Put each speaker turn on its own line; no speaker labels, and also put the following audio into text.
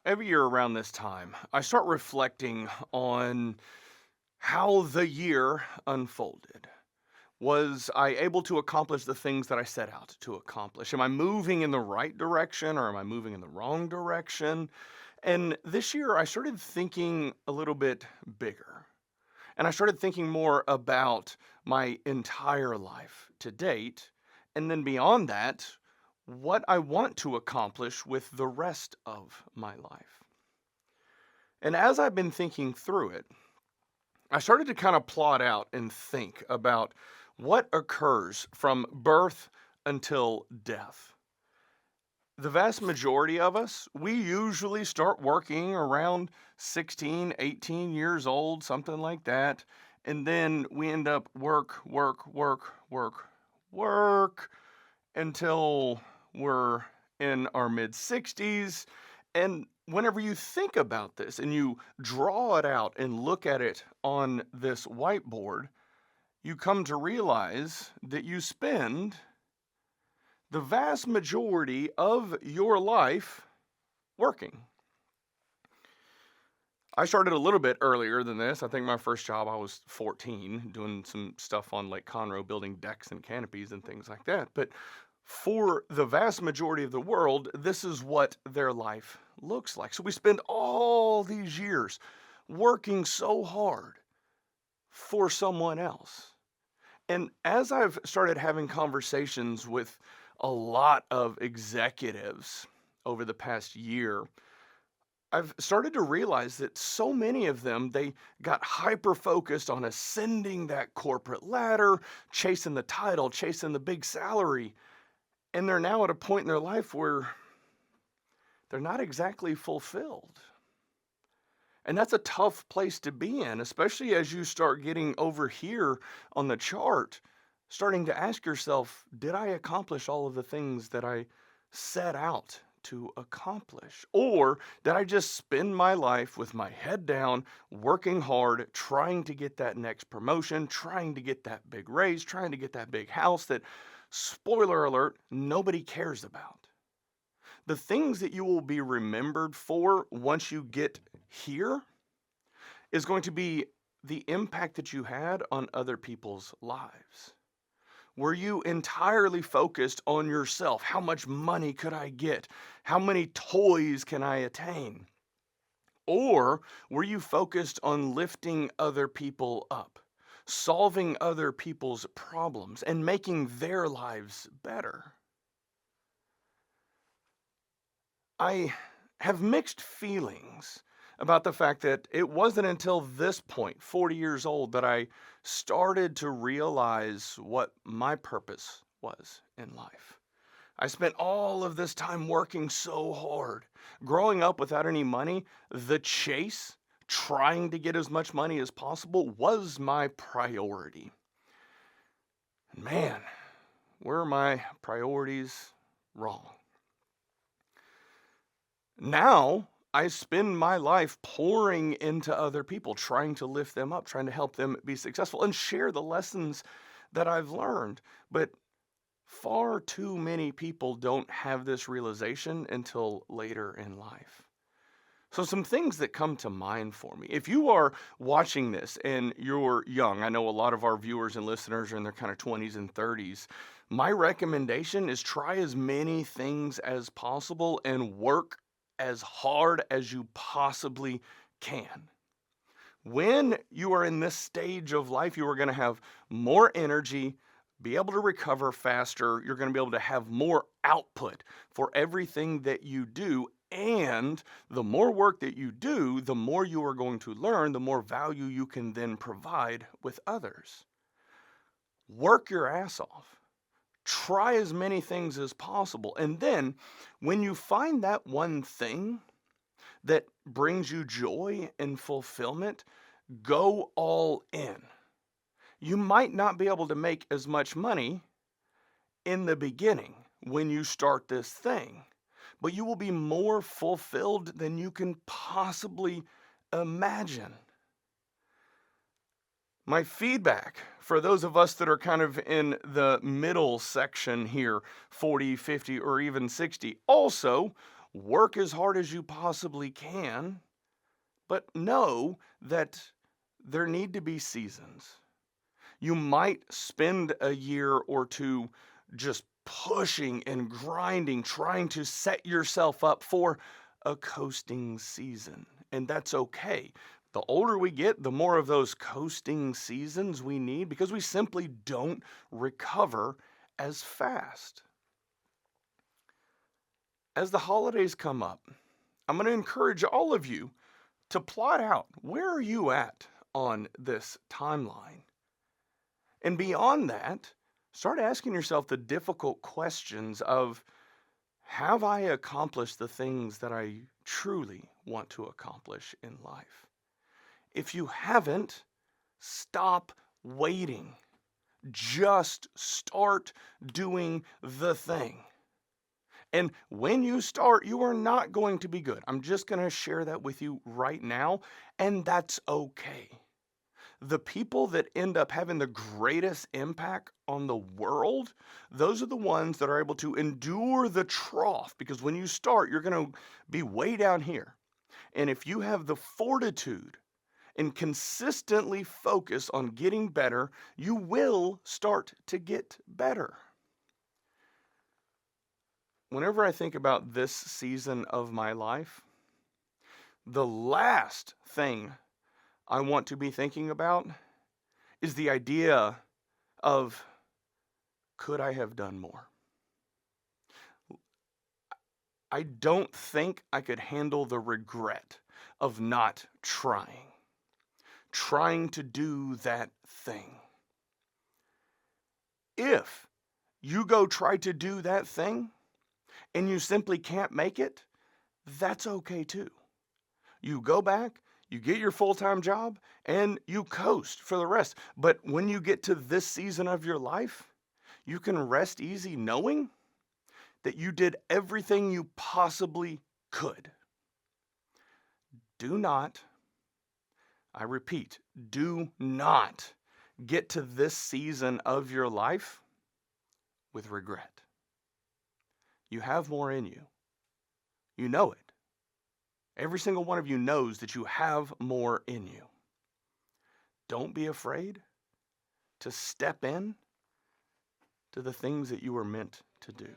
Every year around this time, I start reflecting on how the year unfolded. Was I able to accomplish the things that I set out to accomplish? Am I moving in the right direction or am I moving in the wrong direction? And this year, I started thinking a little bit bigger. And I started thinking more about my entire life to date. And then beyond that, what I want to accomplish with the rest of my life. And as I've been thinking through it, I started to kind of plot out and think about what occurs from birth until death. The vast majority of us, we usually start working around 16, 18 years old, something like that. And then we end up work until we're in our mid 60s. And whenever you think about this and you draw it out and look at it on this whiteboard, you come to realize that you spend the vast majority of your life working. I started a little bit earlier than this. I think my first job, I was 14, doing some stuff on Lake Conroe, building decks and canopies and things like that. But for the vast majority of the world, this is what their life looks like. So we spend all these years working so hard for someone else. And as I've started having conversations with a lot of executives over the past year, I've started to realize that so many of them, they got hyper focused on ascending that corporate ladder, chasing the title, chasing the big salary. And they're now at a point in their life where they're not exactly fulfilled. And that's a tough place to be in, especially as you start getting over here on the chart, starting to ask yourself, did I accomplish all of the things that I set out to accomplish? Or did I just spend my life with my head down, working hard, trying to get that next promotion, trying to get that big raise, trying to get that big house that, spoiler alert, nobody cares about? The things that you will be remembered for once you get here is going to be the impact that you had on other people's lives. Were you entirely focused on yourself? How much money could I get? How many toys can I attain? Or were you focused on lifting other people up, solving other people's problems, and making their lives better? I have mixed feelings about the fact that it wasn't until this point, 40 years old, that I started to realize what my purpose was in life. I spent all of this time working so hard. Growing up without any money, the chase, trying to get as much money as possible, was my priority. Man, were my priorities wrong? Now, I spend my life pouring into other people, trying to lift them up, trying to help them be successful and share the lessons that I've learned. But far too many people don't have this realization until later in life. So, some things that come to mind for me. If you are watching this and you're young, I know a lot of our viewers and listeners are in their kind of 20s and 30s. My recommendation is try as many things as possible and work as hard as you possibly can. When you are in this stage of life, you are going to have more energy, be able to recover faster. You're going to be able to have more output for everything that you do. And the more work that you do, the more you are going to learn, the more value you can then provide with others. Work your ass off. Try as many things as possible. And then when you find that one thing that brings you joy and fulfillment, go all in. You might not be able to make as much money in the beginning when you start this thing, but you will be more fulfilled than you can possibly imagine. My feedback for those of us that are kind of in the middle section here, 40, 50, or even 60, also, Work as hard as you possibly can, but know that there need to be seasons. You might spend a year or two just pushing and grinding, trying to set yourself up for a coasting season, and that's okay. The older we get, the more of those coasting seasons we need because we simply don't recover as fast. As the holidays come up, I'm going to encourage all of you to plot out where are you at on this timeline. And beyond that, start asking yourself the difficult questions of, have I accomplished the things that I truly want to accomplish in life? If you haven't, stop waiting. Just start doing the thing. And when you start, you are not going to be good. I'm just going to share that with you right now, and that's okay. The people that end up having the greatest impact on the world, those are the ones that are able to endure the trough, because when you start, you're going to be way down here. And if you have the fortitude and consistently focus on getting better, you will start to get better. Whenever I think about this season of my life, the last thing I want to be thinking about is the idea of, could I have done more? I don't think I could handle the regret of not trying to do that thing. If you go try to do that thing and you simply can't make it, that's okay too. You go back, you get your full-time job, and you coast for the rest. But when you get to this season of your life, you can rest easy knowing that you did everything you possibly could. Do not, I repeat, do not get to this season of your life with regret. You have more in you. You know it. Every single one of you knows that you have more in you. Don't be afraid to step in to the things that you were meant to do.